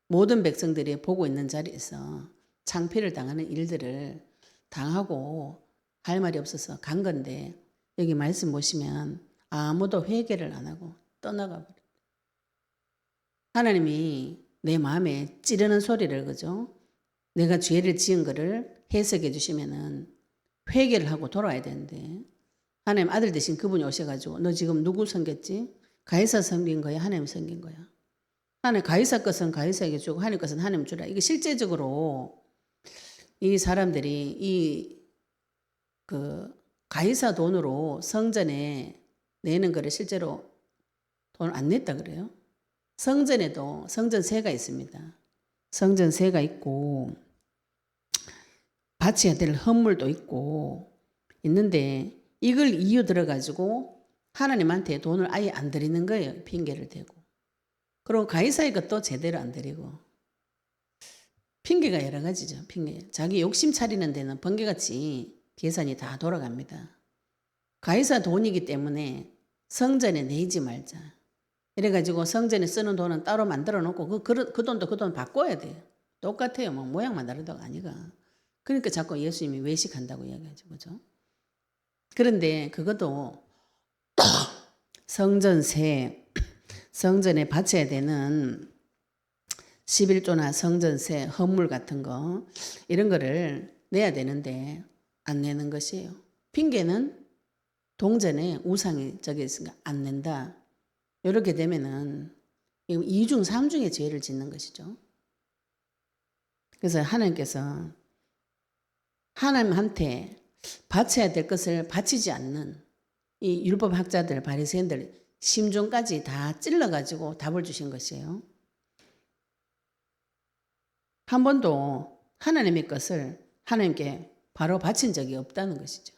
모든 백성들이 보고 있는 자리에서 창피를 당하는 일들을 당하고 할 말이 없어서 간 건데 여기 말씀 보시면 아무도 회개를 안 하고 떠나가 버려요. 하나님이 내 마음에 찌르는 소리를 그죠? 내가 죄를 지은 거를 해석해 주시면은 회개를 하고 돌아와야 되는데 하나님 아들 대신 그분이 오셔가지고 너 지금 누구 섬겼지? 가이사 섬긴 거야? 하나님 섬긴 거야? 하나님 가이사 것은 가이사에게 주고 하나님 것은 하나님 주라. 이게 실제적으로 이 사람들이 이 가이사 돈으로 성전에 내는 거를 실제로 돈을 안 냈다 그래요. 성전에도 성전세가 있습니다. 성전세가 있고 바쳐야 될 헌물도 있고 있는데 이걸 이유 들어가지고 하나님한테 돈을 아예 안 드리는 거예요. 핑계를 대고. 그리고 가이사의 것도 제대로 안 드리고. 핑계가 여러 가지죠. 핑계. 자기 욕심 차리는 데는 번개같이 계산이 다 돌아갑니다. 가이사 돈이기 때문에 성전에 내지 말자. 이래가지고 성전에 쓰는 돈은 따로 만들어 놓고 그 돈도 그 돈 바꿔야 돼요. 똑같아요. 뭐 모양만 다르다가 아니가. 그러니까 자꾸 예수님이 외식한다고 이야기하죠. 그죠? 그런데 그것도 성전세, 성전에 바쳐야 되는 11조나 성전세, 헌물 같은 거 이런 거를 내야 되는데 안 내는 것이에요. 핑계는 동전에 우상이 저기 있으니까 안 낸다. 이렇게 되면은 2중, 3중의 죄를 짓는 것이죠. 그래서 하나님께서 하나님한테 바쳐야 될 것을 바치지 않는 이 율법학자들, 바리새인들 심중까지 다 찔러가지고 답을 주신 것이에요. 한 번도 하나님의 것을 하나님께 바로 바친 적이 없다는 것이죠.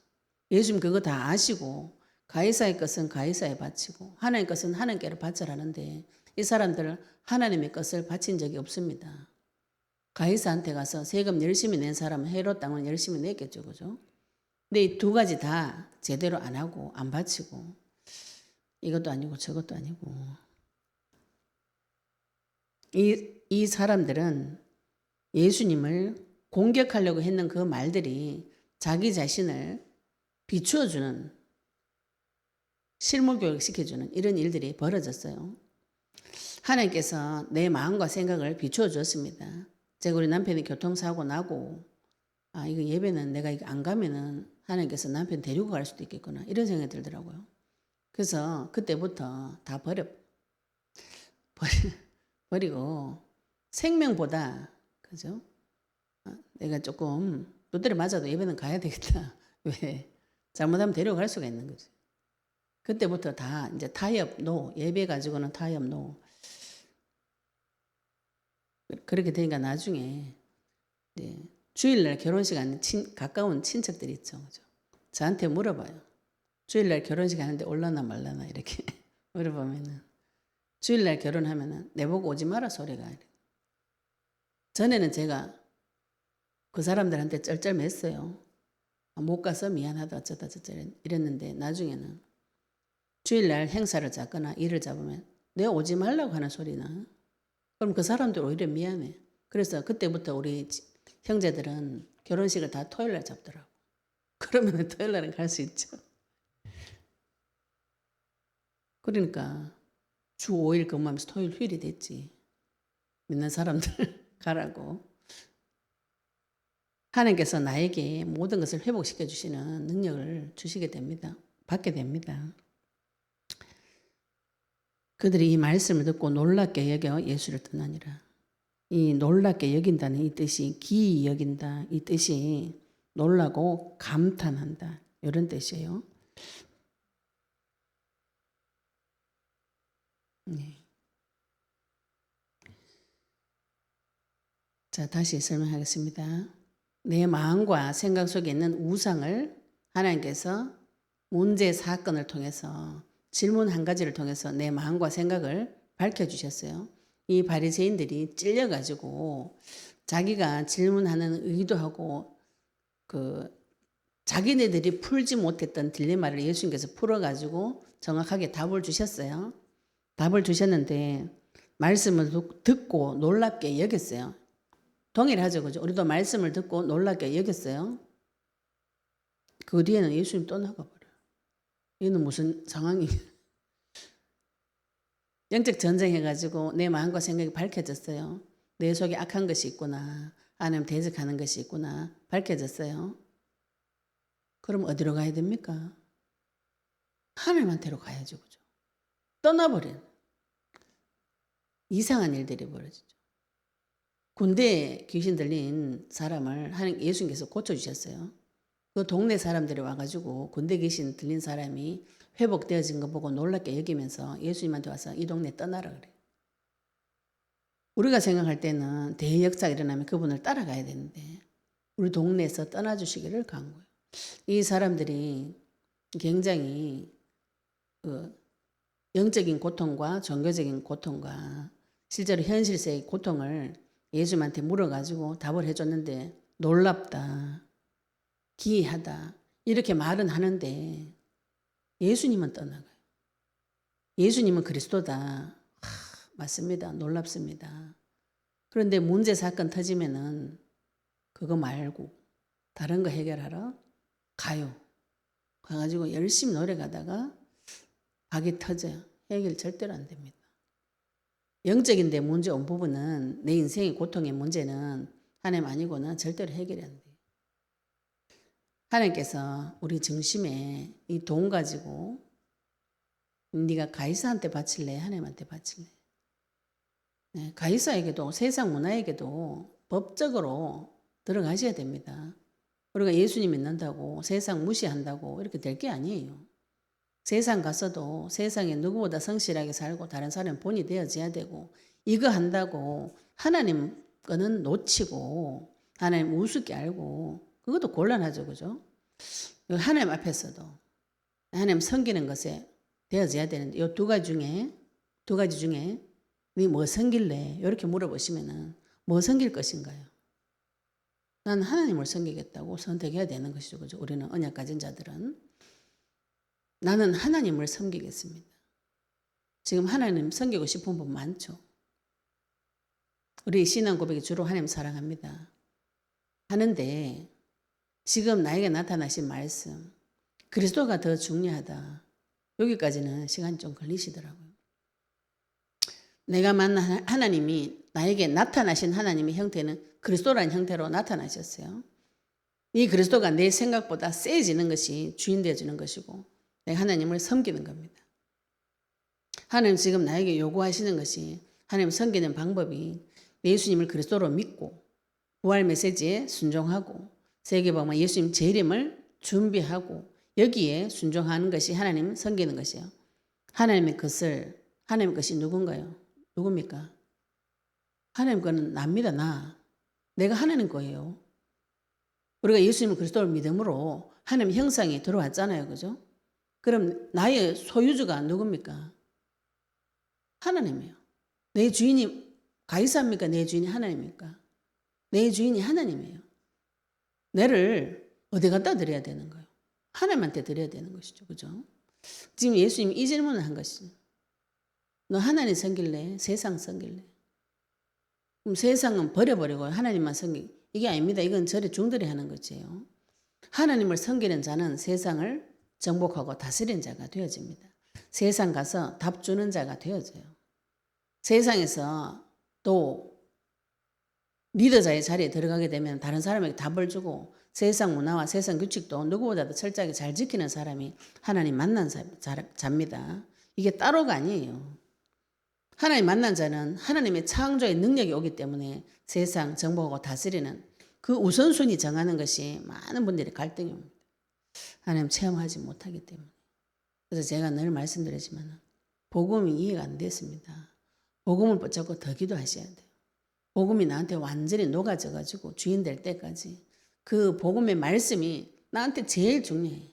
예수님 그거 다 아시고 가이사의 것은 가이사에 바치고 하나님의 것은 하나님께로 바쳐라는데 이 사람들은 하나님의 것을 바친 적이 없습니다. 가이사한테 가서 세금 열심히 낸 사람은 헤롯 땅은 열심히 냈겠죠. 그죠? 근데 이 두 가지 다 제대로 안 하고 안 바치고 이것도 아니고 저것도 아니고 이 사람들은 예수님을 공격하려고 했는 그 말들이 자기 자신을 비추어주는 실물교육 시켜주는 이런 일들이 벌어졌어요. 하나님께서 내 마음과 생각을 비추어 주었습니다. 제가 우리 남편이 교통사고 나고 이거 예배는 내가 이거 안 가면은 하나님께서 남편 데리고 갈 수도 있겠구나 이런 생각이 들더라고요. 그래서 그때부터 다 버리고 생명보다 그죠? 내가 조금 두드려 맞아도 예배는 가야 되겠다. 왜? 잘못하면 데려갈 수가 있는 거지. 그때부터 다 이제 타협 노 예배 가지고는 타협 노 그렇게 되니까 나중에 이제 주일날 결혼식 하는 가까운 친척들이 있죠. 그죠? 저한테 물어봐요. 주일날 결혼식 하는데 올라나 말라나 이렇게 물어보면은 주일날 결혼하면은 내보고 오지 마라 소리가. 전에는 제가 그 사람들한테 쩔쩔맸어요. 못 가서 미안하다 어쩌다 저쩌다 이랬는데 나중에는 주일날 행사를 잡거나 일을 잡으면 내가 오지 말라고 하는 소리나 그럼 그 사람들 오히려 미안해. 그래서 그때부터 우리 형제들은 결혼식을 다 토요일날 잡더라고. 그러면 토요일날은 갈 수 있죠. 그러니까 주 5일 근무하면서 토요일 휴일이 됐지. 믿는 사람들 가라고. 하나님께서 나에게 모든 것을 회복시켜 주시는 능력을 주시게 됩니다. 받게 됩니다. 그들이 이 말씀을 듣고 놀랍게 여겨 예수를 떠나니라. 이 놀랍게 여긴다는 이 뜻이 기이 여긴다. 이 뜻이 놀라고 감탄한다. 이런 뜻이에요. 네. 자, 다시 설명하겠습니다. 내 마음과 생각 속에 있는 우상을 하나님께서 문제 사건을 통해서 질문 한 가지를 통해서 내 마음과 생각을 밝혀주셨어요. 이 바리새인들이 찔려가지고 자기가 질문하는 의도하고 그 자기네들이 풀지 못했던 딜레마를 예수님께서 풀어가지고 정확하게 답을 주셨어요. 답을 주셨는데 말씀을 듣고 놀랍게 여겼어요. 동일하죠, 그죠? 우리도 말씀을 듣고 놀랍게 여겼어요. 그 뒤에는 예수님 또 나가버려요. 얘는 무슨 상황이 영적 전쟁해가지고 내 마음과 생각이 밝혀졌어요. 내 속에 악한 것이 있구나. 하나님 대적하는 것이 있구나. 밝혀졌어요. 그럼 어디로 가야 됩니까? 하나님한테로 가야죠, 그죠? 떠나버린 이상한 일들이 벌어지죠. 군대에 귀신 들린 사람을 예수님께서 고쳐주셨어요. 그 동네 사람들이 와가지고 군대 귀신 들린 사람이 회복되어진 거 보고 놀랍게 여기면서 예수님한테 와서 이 동네 떠나라 그래요. 우리가 생각할 때는 대역사가 일어나면 그분을 따라가야 되는데 우리 동네에서 떠나주시기를 간구해요. 이 사람들이 굉장히 영적인 고통과 종교적인 고통과 실제로 현실세의 고통을 예수님한테 물어가지고 답을 해줬는데 놀랍다, 기이하다 이렇게 말은 하는데 예수님은 떠나가요. 예수님은 그리스도다. 맞습니다. 놀랍습니다. 그런데 문제 사건 터지면은 그거 말고 다른 거 해결하러 가요. 가가지고 열심히 노력하다가 박이 터져요. 해결 절대로 안 됩니다. 영적인데 문제 온 부분은 내 인생의 고통의 문제는 하나님 아니고는 절대로 해결이 안 돼요. 하나님께서 우리 중심에 이 돈 가지고 네가 가이사한테 바칠래? 하나님한테 바칠래? 네, 가이사에게도 세상 문화에게도 법적으로 들어가셔야 됩니다. 우리가 예수님 믿는다고 세상 무시한다고 이렇게 될 게 아니에요. 세상 가서도 세상에 누구보다 성실하게 살고 다른 사람 본이 되어져야 되고 이거 한다고 하나님 거는 놓치고 하나님 우습게 알고 그것도 곤란하죠. 그죠? 하나님 앞에서도 하나님 섬기는 것에 되어져야 되는데 이 두 가지 중에 네 뭐 섬길래? 이렇게 물어보시면은 뭐 섬길 것인가요? 난 하나님을 섬기겠다고 선택해야 되는 것이죠. 그죠? 우리는 언약 가진 자들은 나는 하나님을 섬기겠습니다. 지금 하나님 섬기고 싶은 분 많죠. 우리 신앙 고백이 주로 하나님 사랑합니다. 하는데 지금 나에게 나타나신 말씀 그리스도가 더 중요하다. 여기까지는 시간이 좀 걸리시더라고요. 내가 만난 하나님이 나에게 나타나신 하나님의 형태는 그리스도라는 형태로 나타나셨어요. 이 그리스도가 내 생각보다 세지는 것이 주인 되어주는 것이고 내가 하나님을 섬기는 겁니다. 하나님 지금 나에게 요구하시는 것이 하나님 섬기는 방법이 예수님을 그리스도로 믿고 부활 메시지에 순종하고 세계복음화 예수님 재림을 준비하고 여기에 순종하는 것이 하나님 섬기는 것이에요. 하나님의 것이 누군가요? 누굽니까? 하나님 거는 납니다. 내가 하나님 거예요. 우리가 예수님을 그리스도를 믿음으로 하나님 형상이 들어왔잖아요. 그죠? 그럼 나의 소유주가 누굽니까? 하나님이에요. 내 주인이 가이사입니까? 내 주인이 하나님입니까? 내 주인이 하나님이에요. 내를 어디 갖다 드려야 되는 거예요? 하나님한테 드려야 되는 것이죠. 그죠? 지금 예수님이 이 질문을 한 것이죠. 너 하나님 섬길래? 세상 섬길래? 그럼 세상은 버려버리고 하나님만 섬기. 이게 아닙니다. 이건 절에 중들이 하는 것이에요. 하나님을 섬기는 자는 세상을 정복하고 다스리는 자가 되어집니다. 세상 가서 답 주는 자가 되어져요. 세상에서 또 리더자의 자리에 들어가게 되면 다른 사람에게 답을 주고 세상 문화와 세상 규칙도 누구보다도 철저하게 잘 지키는 사람이 하나님 만난 자입니다. 이게 따로가 아니에요. 하나님 만난 자는 하나님의 창조의 능력이 오기 때문에 세상 정복하고 다스리는 그 우선순위 정하는 것이 많은 분들의 갈등입니다. 하나님 체험하지 못하기 때문에. 그래서 제가 늘 말씀드리지만 복음이 이해가 안 됐습니다. 복음을 붙잡고 더 기도하셔야 돼요. 복음이 나한테 완전히 녹아져가지고 주인 될 때까지 그 복음의 말씀이 나한테 제일 중요해.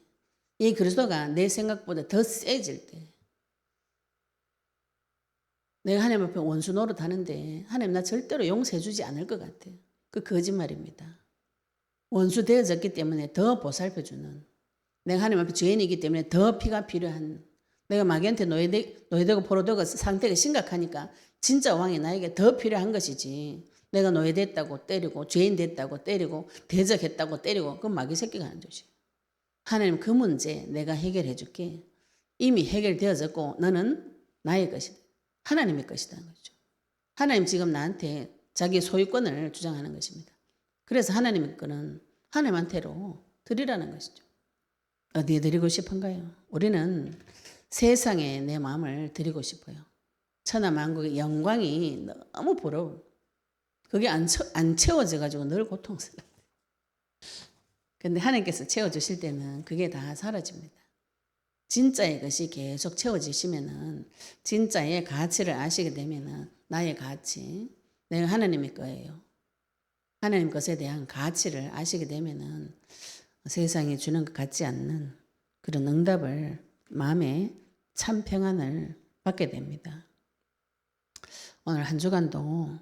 이 그리스도가 내 생각보다 더 세질 때 내가 하나님 앞에 원수 노릇하는데 하나님 나 절대로 용서해 주지 않을 것 같아. 그 거짓말입니다. 원수 되어졌기 때문에 더 보살펴주는, 내가 하나님 앞에 죄인이기 때문에 더 피가 필요한, 내가 마귀한테 노예되고 포로되고 상태가 심각하니까 진짜 왕이 나에게 더 필요한 것이지, 내가 노예됐다고 때리고 죄인 됐다고 때리고 대적했다고 때리고 그건 마귀 새끼가 하는 짓이에요. 하나님 그 문제 내가 해결해 줄게. 이미 해결되어졌고 너는 나의 것이다. 하나님의 것이라는 거죠. 하나님 지금 나한테 자기 소유권을 주장하는 것입니다. 그래서 하나님의 거는 하나님한테로 드리라는 것이죠. 어디에 드리고 싶은가요? 우리는 세상에 내 마음을 드리고 싶어요. 천하만국의 영광이 너무 부러워. 그게 안 채워져가지고 늘 고통스러워요. 근데 하나님께서 채워주실 때는 그게 다 사라집니다. 진짜의 것이 계속 채워지시면은, 진짜의 가치를 아시게 되면은, 나의 가치, 내가 하나님의 거예요. 하나님 것에 대한 가치를 아시게 되면은 세상이 주는 것 같지 않는 그런 응답을, 마음에 참 평안을 받게 됩니다. 오늘 한 주간도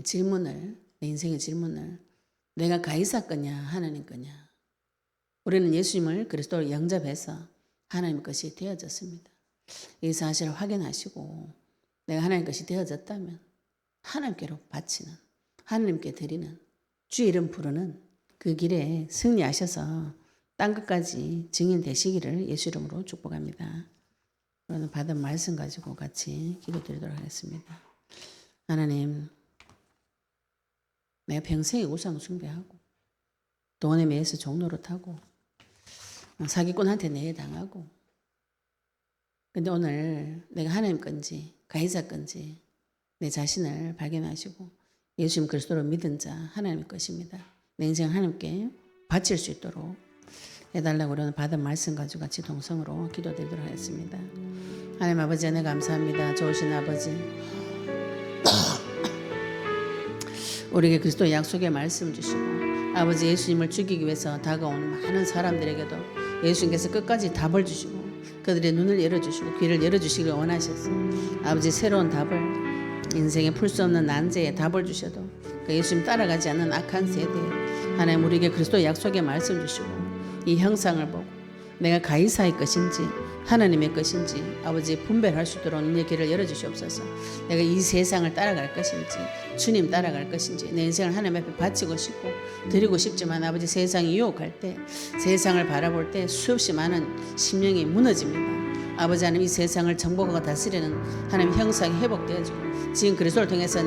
질문을, 내 인생의 질문을, 내가 가이사 거냐 하나님 거냐. 우리는 예수님을 그리스도로 영접해서 하나님 것이 되어졌습니다. 이 사실을 확인하시고 내가 하나님 것이 되어졌다면 하나님께로 바치는, 하나님께 드리는, 주 이름 부르는 그 길에 승리하셔서 땅 끝까지 증인 되시기를 예수 이름으로 축복합니다. 오늘 받은 말씀 가지고 같이 기도드리도록 하겠습니다. 하나님, 내가 평생에 우상 숭배하고 돈에 매여서 종노릇하고 사기꾼한테 내당하고, 근데 오늘 내가 하나님 건지 가해자 건지 내 자신을 발견하시고 예수님 그리스도로 믿은 자 하나님의 것입니다. 내 인생 하나님께 바칠 수 있도록 해달라고 우리는 받은 말씀 가지고 같이 동성으로 기도드리도록 하겠습니다. 하나님 아버지 은혜 감사합니다. 좋으신 아버지, 우리에게 그리스도 약속의 말씀 주시고 아버지 예수님을 죽이기 위해서 다가오는 많은 사람들에게도 예수님께서 끝까지 답을 주시고 그들의 눈을 열어주시고 귀를 열어주시기를 원하셨어요. 아버지 새로운 답을, 인생에 풀 수 없는 난제에 답을 주셔도 그 예수님 따라가지 않는 악한 세대에 하나님 우리에게 그리스도 약속의 말씀 주시고 이 형상을 보고 내가 가이사의 것인지 하나님의 것인지 아버지 분별할 수 있도록 눈의 길을 열어주시옵소서. 내가 이 세상을 따라갈 것인지 주님 따라갈 것인지 내 인생을 하나님 앞에 바치고 싶고 드리고 싶지만 아버지 세상이 유혹할 때, 세상을 바라볼 때 수없이 많은 심령이 무너집니다. 아버지 하나님 이 세상을 정복하고 다스리는 하나님 형상이 회복되어지고 지금 그리스도를 통해서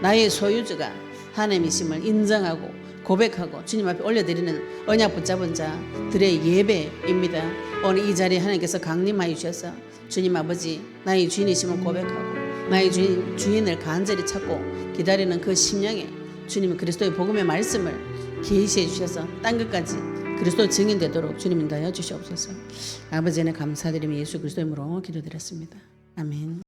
나의 소유주가 하나님이심을 인정하고 고백하고 주님 앞에 올려드리는 언약 붙잡은 자들의 예배입니다. 오늘 이 자리에 하나님께서 강림하여 주셔서 주님 아버지 나의 주인이심을 고백하고 나의 주인을 간절히 찾고 기다리는 그 심령에 주님 그리스도의 복음의 말씀을 계시해 주셔서 땅 끝까지 그리스도 증인되도록 주님 인도하여 주시옵소서. 아버지는 감사드리며 예수 그리스도 이름으로 기도드렸습니다. 아멘.